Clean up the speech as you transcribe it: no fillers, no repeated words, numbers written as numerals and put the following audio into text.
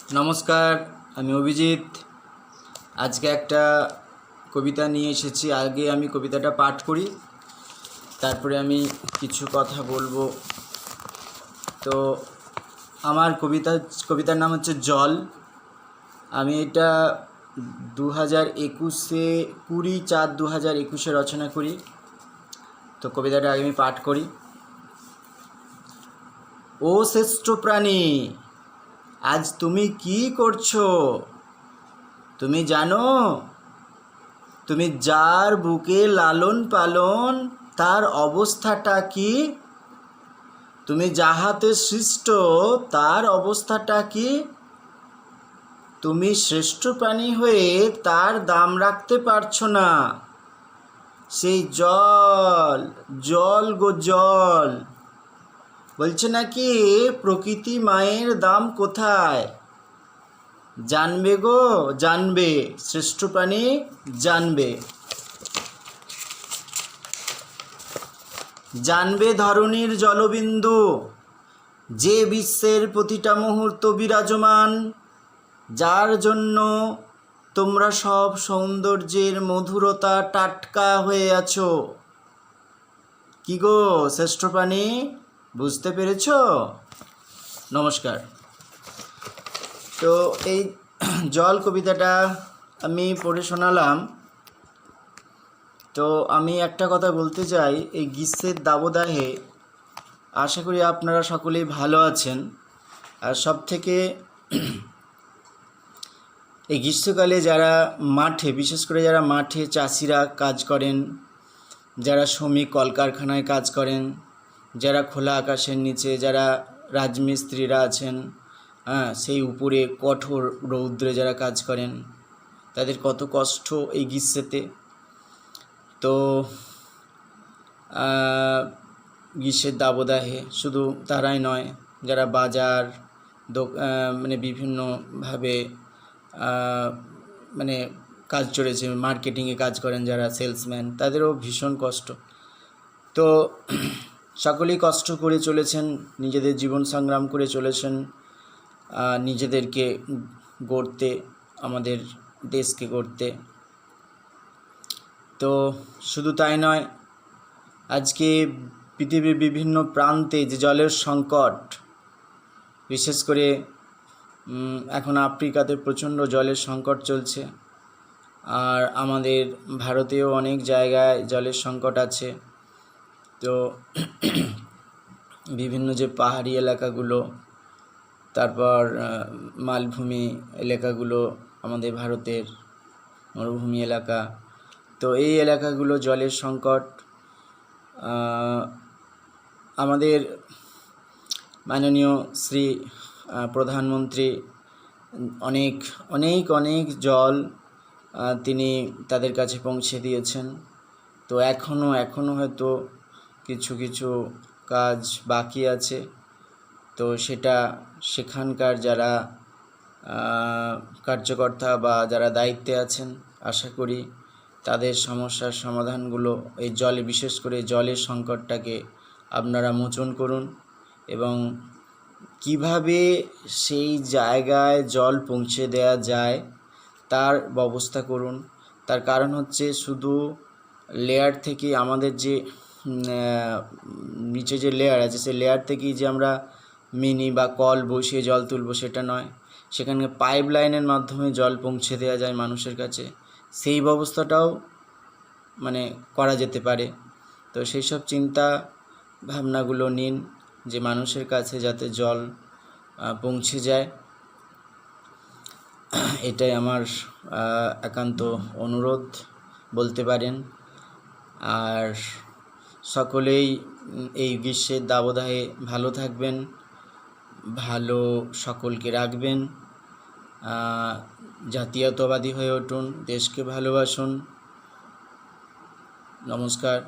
নমস্কার, আমি অভিজিৎ। আজকে একটা কবিতা নিয়ে এসেছি। আগে আমি কবিতাটা পাঠ করি, তারপরে আমি কিছু কথা বলবো। তো আমার কবিতার নাম হচ্ছে জল। আমি এটা 2021-এ 20/4/2021 রচনা করি। তো কবিতাটা আগে আমি পাঠ করি। ও শ্রেষ্ঠ প্রাণী, আজ তুমি কি করছো? তুমি জানো, তুমি যার বুকে লালন পালন, তার অবস্থাটা কি? তুমি যাহাতে সৃষ্ট, তার অবস্থাটা কি? তুমি শ্রেষ্ঠ প্রাণী হয়ে তার দাম রাখতে পারছো না। সেই জল, জল গো জল, বলছে নাকি প্রকৃতি মায়ের দাম কোথায়? জানবে গো, জানবে, শ্রেষ্ঠ প্রাণী জানবে। জানবে ধরণীর জলবিন্দু, যে বিশ্বের প্রতিটা মুহূর্ত বিরাজমান, যার জন্য তোমরা সব সৌন্দর্যের মধুরতা টাটকা হয়ে আছো। কি গো শ্রেষ্ঠ প্রাণী, বুঝতে পেরেছ? নমস্কার। তো এই জল কবিতাটা আমি পড়ে শোনালাম। তো আমি একটা কথা বলতে চাই, এই গ্রীষ্মের দাবদাহে আশা করি আপনারা সকলেই ভালো আছেন। আর সব থেকে এই গ্রীষ্মকালে যারা মাঠে, বিশেষ করে যারা মাঠে চাষিরা কাজ করেন, যারা শ্রমিক কলকারখানায় কাজ করেন, যারা খোলা আকাশের নিচে, যারা রাজমিস্ত্রিরা আছেন, সেই উপরে কঠোর রৌদ্রে যারা কাজ করেন, তাদের কত কষ্ট এই গ্রীষ্মেতে। তো গ্রীষ্মের দাবদাহে শুধু তারাই নয়, যারা বাজার মানে বিভিন্নভাবে মানে কাজ চলেছে, মার্কেটিংয়ে কাজ করেন যারা সেলসম্যান, তাদেরও ভীষণ কষ্ট। তো সকলেই কষ্ট করে চলেছেন, নিজেদের জীবন সংগ্রাম করে চলেছেন নিজেদেরকে গড়তে, আমাদের দেশকে গড়তে। তো শুধু তাই নয়, আজকে পৃথিবীর বিভিন্ন প্রান্তে যে জলের সংকট, বিশেষ করে এখন আফ্রিকাতে প্রচণ্ড জলের সংকট চলছে। আর আমাদের ভারতেও অনেক জায়গায় জলের সংকট আছে। তো বিভিন্ন যে পাহাড়ি এলাকাগুলো, তারপর মালভূমি এলাকাগুলো, আমাদের ভারতের মরুভূমি এলাকা, তো এই এলাকাগুলো জলের সংকট। আমাদের মাননীয় শ্রী প্রধানমন্ত্রী অনেক অনেক অনেক জল তিনি তাদের কাছে পৌঁছে দিয়েছেন। তো এখনও হয়তো কিছু কিছু কাজ বাকি আছে। তো সেটা সেখানকার যারা কার্যকর্তা বা যারা দায়িত্বে আছেন, আশা করি তাদের সমস্যার সমাধানগুলো, এই জলে, বিশেষ করে জলের সংকটটাকে আপনারা মোচন করুন এবং কিভাবে সেই জায়গায় জল পৌঁছে দেওয়া যায় তার ব্যবস্থা করুন। তার কারণ হচ্ছে, শুধু লেয়ার থেকে আমাদের যে নিচে যে লেয়ার আছে, সেই লেয়ার থেকেই যে আমরা মিনি বা কল বসিয়ে জল তুলব সেটা নয়। সেখানে পাইপ লাইনের মাধ্যমে জল পৌঁছে দেওয়া যায় মানুষের কাছে, সেই ব্যবস্থাটাও মানে করা যেতে পারে। তো সেই সব চিন্তা ভাবনাগুলো নিন, যে মানুষের কাছে যাতে জল পৌঁছে যায়। এটাই আমার একান্ত অনুরোধ বলতে পারেন। আর সকলেই এই গ্রীষ্মের দাবদাহে ভালো থাকবেন, ভালো সকলকে রাখবেন, জাতীয়তাবাদী হয়ে উঠুন, দেশকে ভালোবাসুন। নমস্কার।